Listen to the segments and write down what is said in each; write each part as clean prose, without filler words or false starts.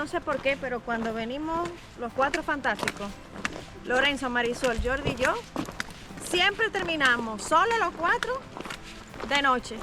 no sé por qué, pero cuando venimos los cuatro fantásticos, Lorenzo, Marisol, Jordi y yo, siempre terminamos solo los cuatro de noche.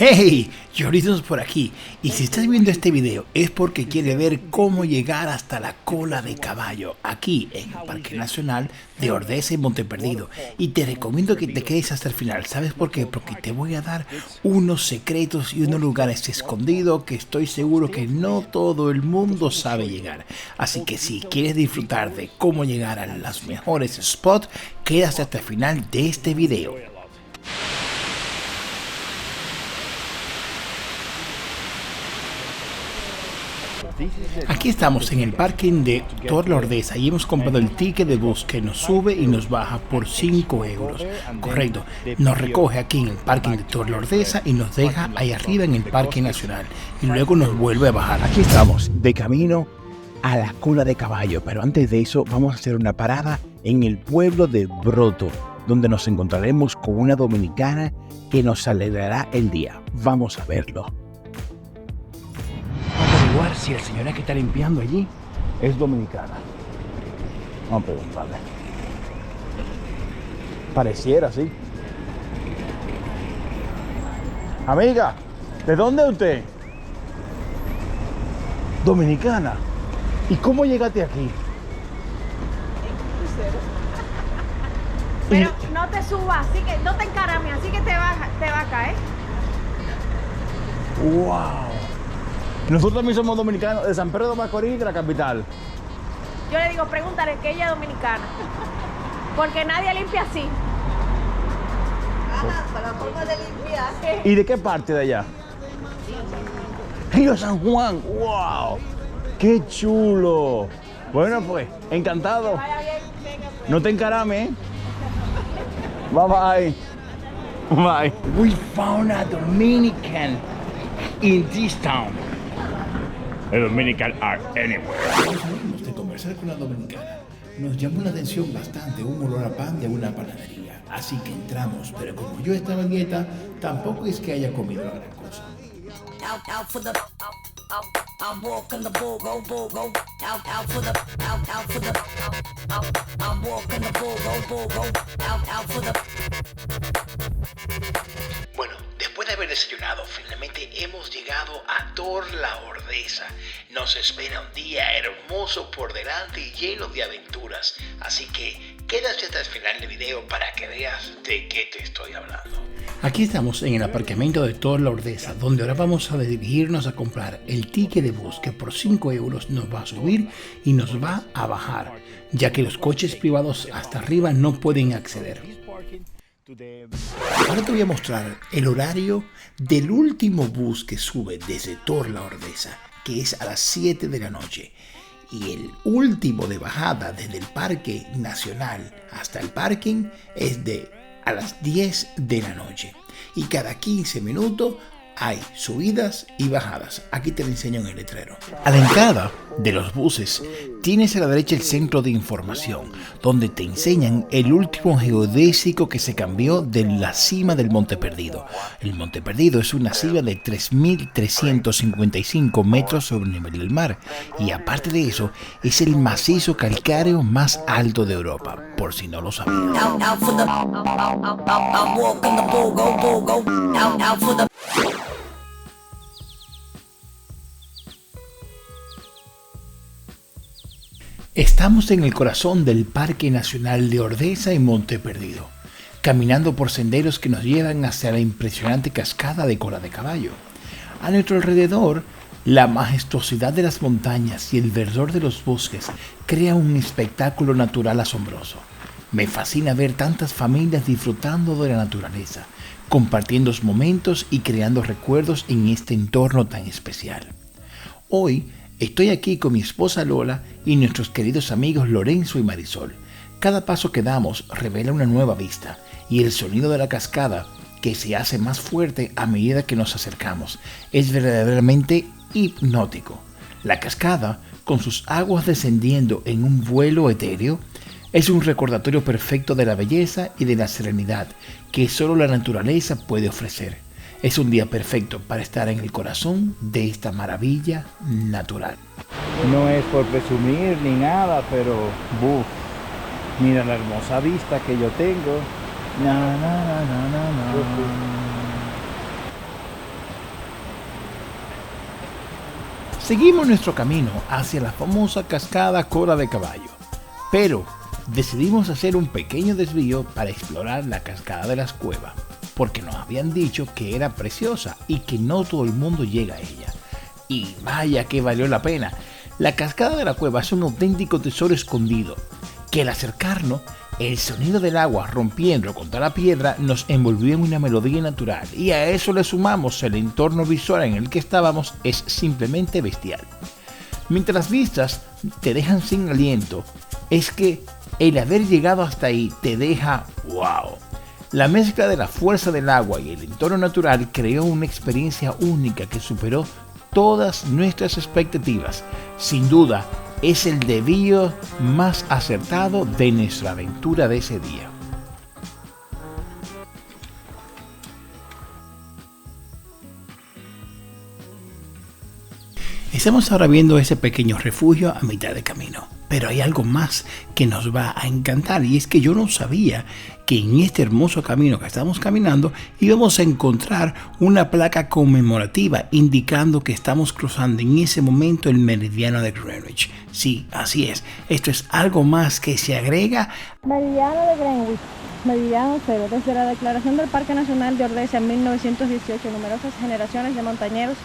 ¡Hey! Lloritos por aquí. Y si estás viendo este video es porque quieres ver cómo llegar hasta la cola de caballo aquí en el Parque Nacional de Ordesa y Monteperdido. Y te recomiendo que te quedes hasta el final. ¿Sabes por qué? Porque te voy a dar unos secretos y unos lugares escondidos que estoy seguro que no todo el mundo sabe llegar. Así que si quieres disfrutar de cómo llegar a los mejores spots, quédate hasta el final de este video. Aquí estamos en el parking de Tor La Ordesa y hemos comprado el ticket de bus que nos sube y nos baja por 5 euros. Correcto, nos recoge aquí en el parking de Tor La Ordesa y nos deja ahí arriba en el Parque Nacional y luego nos vuelve a bajar. Aquí estamos, de camino a la cola de caballo, pero antes de eso vamos a hacer una parada en el pueblo de Broto, donde nos encontraremos con una dominicana que nos alegrará el día. Vamos a verlo. Averiguar si la señora que está limpiando allí es dominicana. Vamos a preguntarle. Pareciera, sí. Amiga, ¿de dónde es usted? Dominicana. ¿Y cómo llegaste aquí? Pero no te subas, así que no te encarames, así que te va a caer. ¡Wow! Nosotros también somos dominicanos de San Pedro de Macorís, de la capital. Yo le digo, pregúntale que ella es dominicana. Porque nadie limpia así. Ajá, para la forma de limpiar. ¿Y de qué parte de allá? Río San Juan. ¡Wow! ¡Qué chulo! Bueno, pues, encantado. Vaya bien, venga pues. No te encarame, ¿eh? Bye bye. Bye. We found a Dominican in this town. The Dominican are anywhere. Salimos de conversar con la dominicana. Nos llamó la atención bastante un olor a pan de una panadería. Así que entramos, pero como yo estaba en dieta, tampoco es que haya comido la gran cosa. I'm walking the bull go out for the I'm walking the bull go out for the. Bueno, después de haber desayunado, finalmente hemos llegado a Tor La Ordesa. Nos espera un día hermoso por delante y lleno de aventuras. Así que quédate hasta el final del video para que veas de qué te estoy hablando. Aquí estamos en el aparcamiento de Tor La Ordesa, donde ahora vamos a dirigirnos a comprar el ticket de bus que por 5 euros nos va a subir y nos va a bajar, ya que los coches privados hasta arriba no pueden acceder. Ahora te voy a mostrar el horario del último bus que sube desde Tor La Ordesa, que es a las 7 de la noche. Y el último de bajada desde el Parque Nacional hasta el parking es a las 10 de la noche. Y cada 15 minutos hay subidas y bajadas. Aquí te lo enseño en el letrero. A la entrada de los buses tienes a la derecha el centro de información, donde te enseñan el último geodésico que se cambió de la cima del Monte Perdido. El Monte Perdido es una cima de 3.355 metros sobre el nivel del mar, y aparte de eso es el macizo calcáreo más alto de Europa, por si no lo sabías. Out for the I'm walking the bull go out for the. Estamos en el corazón del Parque Nacional de Ordesa y Monteperdido, caminando por senderos que nos llevan hacia la impresionante cascada de Cola de Caballo. A nuestro alrededor, la majestuosidad de las montañas y el verdor de los bosques crea un espectáculo natural asombroso. Me fascina ver tantas familias disfrutando de la naturaleza, compartiendo momentos y creando recuerdos en este entorno tan especial. Hoy estoy aquí con mi esposa Lola y nuestros queridos amigos Lorenzo y Marisol. Cada paso que damos revela una nueva vista y el sonido de la cascada, que se hace más fuerte a medida que nos acercamos, es verdaderamente hipnótico. La cascada, con sus aguas descendiendo en un vuelo etéreo, es un recordatorio perfecto de la belleza y de la serenidad que solo la naturaleza puede ofrecer. Es un día perfecto para estar en el corazón de esta maravilla natural. No es por presumir ni nada, pero ¡buf! Mira la hermosa vista que yo tengo. Na, na, na, na, na, na. Seguimos nuestro camino hacia la famosa cascada Cola de Caballo, pero decidimos hacer un pequeño desvío para explorar la cascada de las Cuevas, porque nos habían dicho que era preciosa y que no todo el mundo llega a ella. Y vaya que valió la pena. La cascada de la Cueva es un auténtico tesoro escondido, que al acercarnos, el sonido del agua rompiendo contra la piedra nos envolvió en una melodía natural, y a eso le sumamos el entorno visual en el que estábamos. Es simplemente bestial. Mientras las vistas te dejan sin aliento, es que el haber llegado hasta ahí te deja wow. La mezcla de la fuerza del agua y el entorno natural creó una experiencia única que superó todas nuestras expectativas. Sin duda, es el desvío más acertado de nuestra aventura de ese día. Estamos ahora viendo ese pequeño refugio a mitad de camino, pero hay algo más que nos va a encantar, y es que yo no sabía que en este hermoso camino que estamos caminando íbamos a encontrar una placa conmemorativa indicando que estamos cruzando en ese momento el meridiano de Greenwich. Sí, así es, esto es algo más que se agrega. Meridiano de Greenwich, meridiano cero. Desde la declaración del Parque Nacional de Ordesa en 1918, numerosas generaciones de montañeros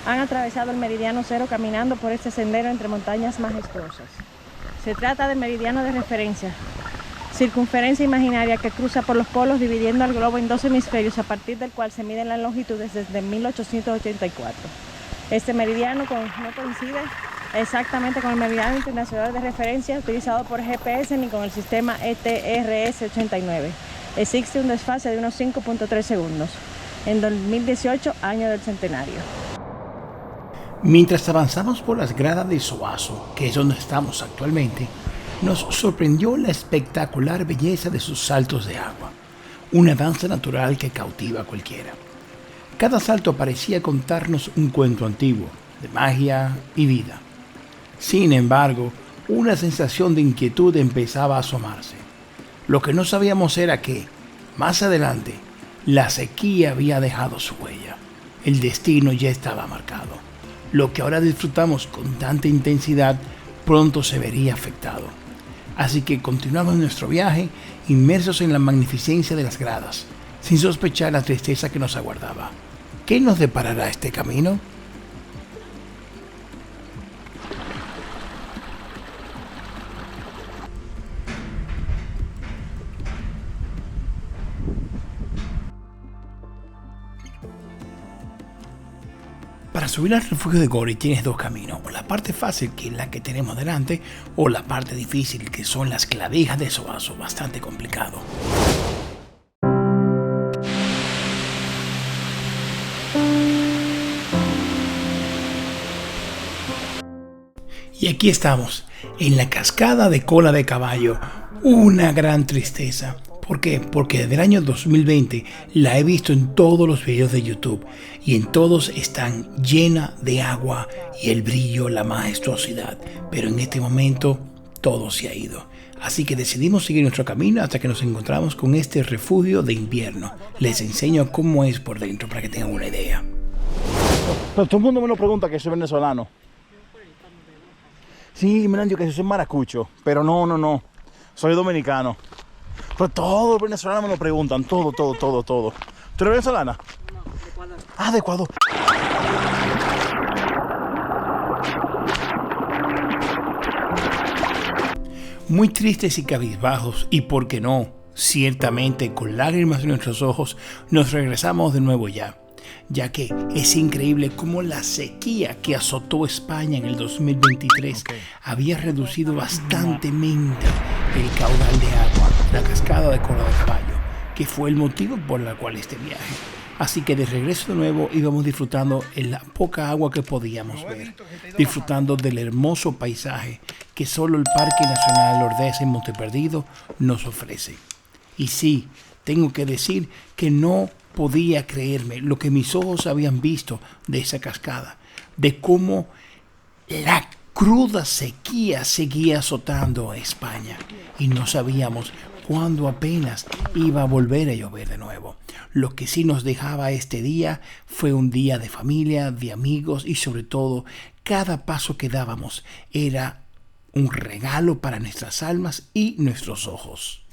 han atravesado el meridiano cero caminando por este sendero entre montañas majestuosas. Se trata del meridiano de referencia, circunferencia imaginaria que cruza por los polos dividiendo al globo en dos hemisferios, a partir del cual se miden las longitudes desde 1884. Este meridiano no coincide exactamente con el meridiano internacional de referencia utilizado por GPS ni con el sistema ETRS-89. Existe un desfase de unos 5.3 segundos. En 2018, año del centenario. Mientras avanzamos por las gradas de Soazo, que es donde estamos actualmente, nos sorprendió la espectacular belleza de sus saltos de agua, una danza natural que cautiva a cualquiera. Cada salto parecía contarnos un cuento antiguo, de magia y vida. Sin embargo, una sensación de inquietud empezaba a asomarse. Lo que no sabíamos era que, más adelante, la sequía había dejado su huella. El destino ya estaba marcado. Lo que ahora disfrutamos con tanta intensidad pronto se vería afectado. Así que continuamos nuestro viaje inmersos en la magnificencia de las gradas, sin sospechar la tristeza que nos aguardaba. ¿Qué nos deparará este camino? Para subir al refugio de Gori tienes dos caminos, o la parte fácil, que es la que tenemos delante, o la parte difícil, que son las clavijas de Soazo, bastante complicado. Y aquí estamos, en la cascada de Cola de Caballo, una gran tristeza. ¿Por qué? Porque desde el año 2020 la he visto en todos los videos de YouTube y en todos están llena de agua y el brillo, la majestuosidad. Pero en este momento todo se ha ido. Así que decidimos seguir nuestro camino hasta que nos encontramos con este refugio de invierno. Les enseño cómo es por dentro para que tengan una idea. Pero todo el mundo me lo pregunta que soy venezolano. Sí, me han dicho que soy maracucho, pero no. Soy dominicano. Pero todos los venezolanos me lo preguntan, todo. ¿Tú eres venezolana? No, de Ecuador. Ah, de Ecuador. Muy tristes y cabizbajos, y por qué no, ciertamente con lágrimas en nuestros ojos, nos regresamos de nuevo ya que es increíble cómo la sequía que azotó España en el 2023 había reducido bastantemente el caudal de agua, la cascada de Cola de Caballo, que fue el motivo por el cual este viaje. Así que de regreso de nuevo íbamos disfrutando en la poca agua que podíamos ver, disfrutando del hermoso paisaje que solo el Parque Nacional Ordesa en Monteperdido nos ofrece. Y sí, tengo que decir que no podía creerme lo que mis ojos habían visto de esa cascada, de cómo la cruda sequía seguía azotando a España y no sabíamos cuándo apenas iba a volver a llover de nuevo. Lo que sí nos dejaba este día fue un día de familia, de amigos y sobre todo cada paso que dábamos era un regalo para nuestras almas y nuestros ojos.